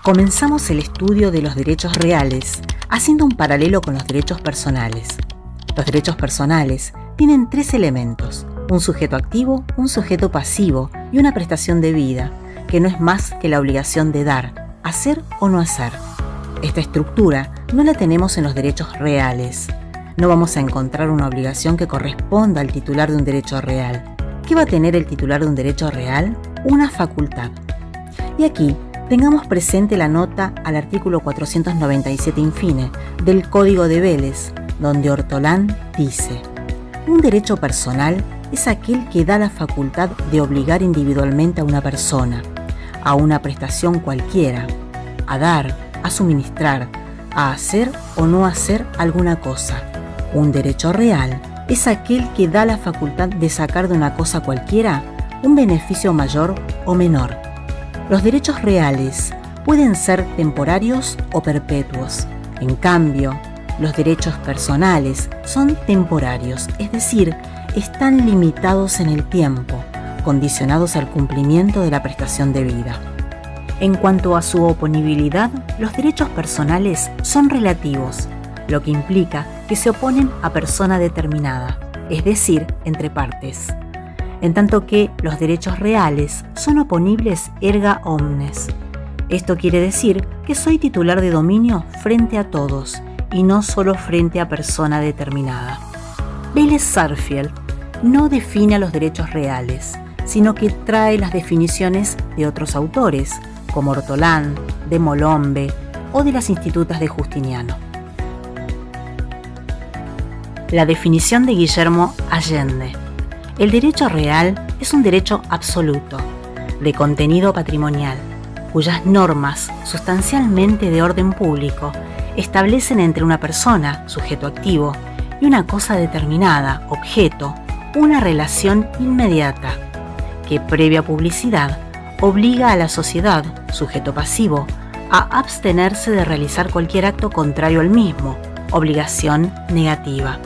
Comenzamos el estudio de los derechos reales, haciendo un paralelo con los derechos personales. Los derechos personales tienen tres elementos: un sujeto activo, un sujeto pasivo y una prestación debida, que no es más que la obligación de dar, hacer o no hacer. Esta estructura no la tenemos en los derechos reales. No vamos a encontrar una obligación que corresponda al titular de un derecho real. ¿Qué va a tener el titular de un derecho real? Una facultad. Y aquí tengamos presente la nota al artículo 497 infine del Código de Vélez, donde Ortolán dice: un derecho personal es aquel que da la facultad de obligar individualmente a una persona, a una prestación cualquiera, a dar, a suministrar, a hacer o no hacer alguna cosa. Un derecho real es aquel que da la facultad de sacar de una cosa cualquiera un beneficio mayor o menor. Los derechos reales pueden ser temporarios o perpetuos. En cambio, los derechos personales son temporarios, es decir, están limitados en el tiempo, condicionados al cumplimiento de la prestación debida. En cuanto a su oponibilidad, los derechos personales son relativos, lo que implica que se oponen a persona determinada, es decir, entre partes, en tanto que los derechos reales son oponibles erga omnes. Esto quiere decir que soy titular de dominio frente a todos y no solo frente a persona determinada. Vélez-Sarsfield no define a los derechos reales, sino que trae las definiciones de otros autores, como Ortolán, de Molombe o de las Institutas de Justiniano. La definición de Guillermo Allende. El derecho real es un derecho absoluto, de contenido patrimonial, cuyas normas, sustancialmente de orden público, establecen entre una persona, sujeto activo, y una cosa determinada, objeto, una relación inmediata, que previa publicidad obliga a la sociedad, sujeto pasivo, a abstenerse de realizar cualquier acto contrario al mismo, obligación negativa,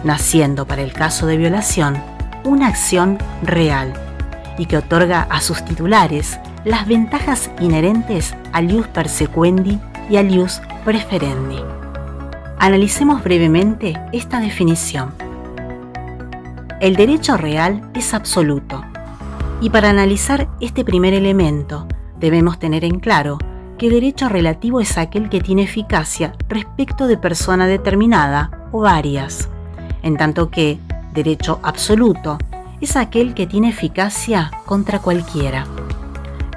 naciendo para el caso de violación una acción real y que otorga a sus titulares las ventajas inherentes al ius persequendi y al ius preferendi. Analicemos brevemente esta definición. El derecho real es absoluto, y para analizar este primer elemento debemos tener en claro que derecho relativo es aquel que tiene eficacia respecto de persona determinada o varias, en tanto que derecho absoluto es aquel que tiene eficacia contra cualquiera.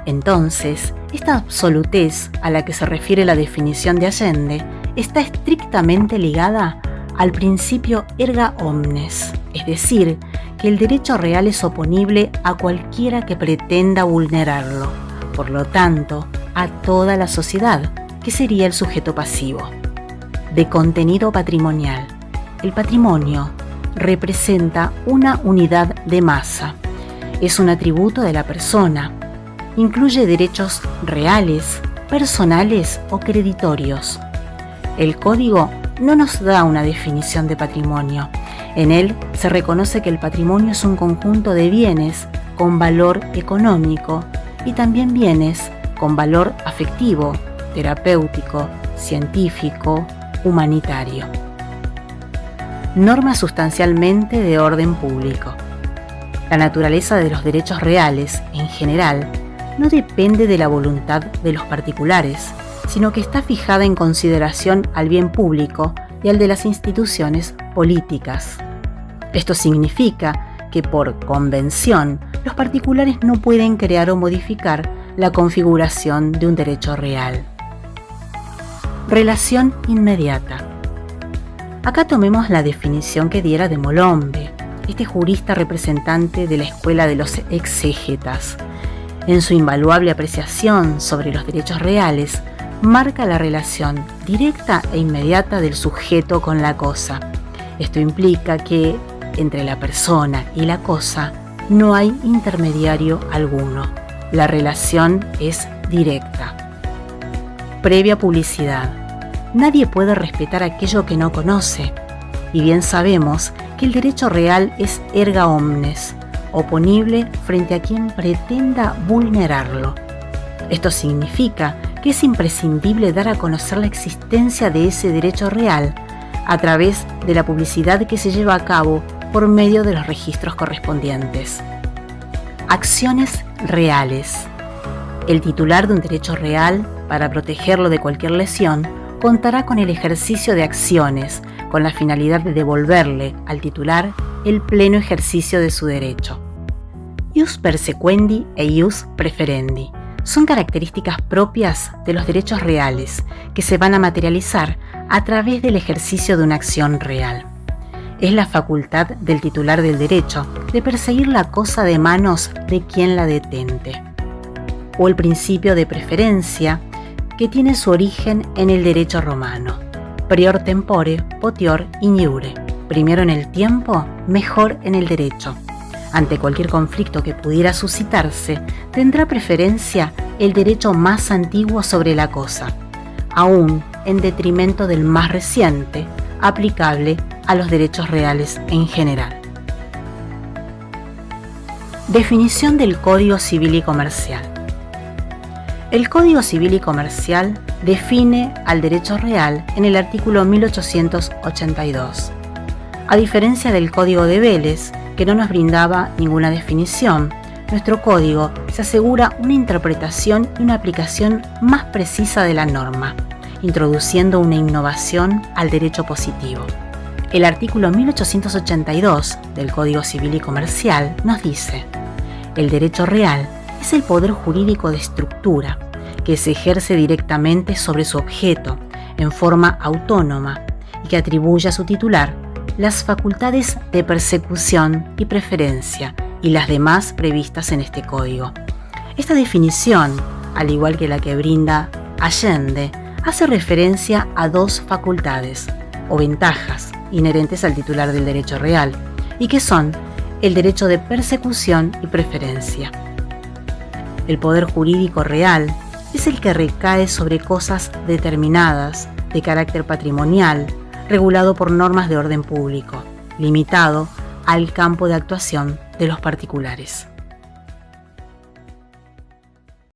Entonces, esta absolutez a la que se refiere la definición de Allende está estrictamente ligada al principio erga omnes, es decir, que el derecho real es oponible a cualquiera que pretenda vulnerarlo, por lo tanto, a toda la sociedad, que sería el sujeto pasivo. De contenido patrimonial. El patrimonio representa una unidad de masa. Es un atributo de la persona. Incluye derechos reales, personales o creditorios. El Código no nos da una definición de patrimonio. En él se reconoce que el patrimonio es un conjunto de bienes con valor económico y también bienes con valor afectivo, terapéutico, científico, humanitario. Norma sustancialmente de orden público. La naturaleza de los derechos reales, en general, no depende de la voluntad de los particulares, sino que está fijada en consideración al bien público y al de las instituciones políticas. Esto significa que por convención los particulares no pueden crear o modificar la configuración de un derecho real. Relación inmediata. Acá tomemos la definición que diera de Molombe, este jurista representante de la escuela de los exégetas. En su invaluable apreciación sobre los derechos reales, marca la relación directa e inmediata del sujeto con la cosa. Esto implica que entre la persona y la cosa no hay intermediario alguno. La relación es directa. Previa publicidad. Nadie puede respetar aquello que no conoce, y bien sabemos que el derecho real es erga omnes, oponible frente a quien pretenda vulnerarlo. Esto significa que es imprescindible dar a conocer la existencia de ese derecho real a través de la publicidad que se lleva a cabo por medio de los registros correspondientes. Acciones reales. El titular de un derecho real, para protegerlo de cualquier lesión, contará con el ejercicio de acciones con la finalidad de devolverle al titular el pleno ejercicio de su derecho. Ius persequendi e ius preferendi son características propias de los derechos reales que se van a materializar a través del ejercicio de una acción real. Es la facultad del titular del derecho de perseguir la cosa de manos de quien la detente. O el principio de preferencia, que tiene su origen en el derecho romano. Prior tempore, potior iure. Primero en el tiempo, mejor en el derecho. Ante cualquier conflicto que pudiera suscitarse, tendrá preferencia el derecho más antiguo sobre la cosa, aún en detrimento del más reciente, aplicable a los derechos reales en general. Definición del Código Civil y Comercial. El Código Civil y Comercial define al derecho real en el artículo 1882. A diferencia del Código de Vélez, que no nos brindaba ninguna definición, nuestro código se asegura una interpretación y una aplicación más precisa de la norma, introduciendo una innovación al derecho positivo. El artículo 1882 del Código Civil y Comercial nos dice: el derecho real es el poder jurídico de estructura que se ejerce directamente sobre su objeto en forma autónoma y que atribuye a su titular las facultades de persecución y preferencia y las demás previstas en este código. Esta definición, al igual que la que brinda Allende, hace referencia a dos facultades o ventajas inherentes al titular del derecho real y que son el derecho de persecución y preferencia. El poder jurídico real es el que recae sobre cosas determinadas de carácter patrimonial, regulado por normas de orden público, limitado al campo de actuación de los particulares.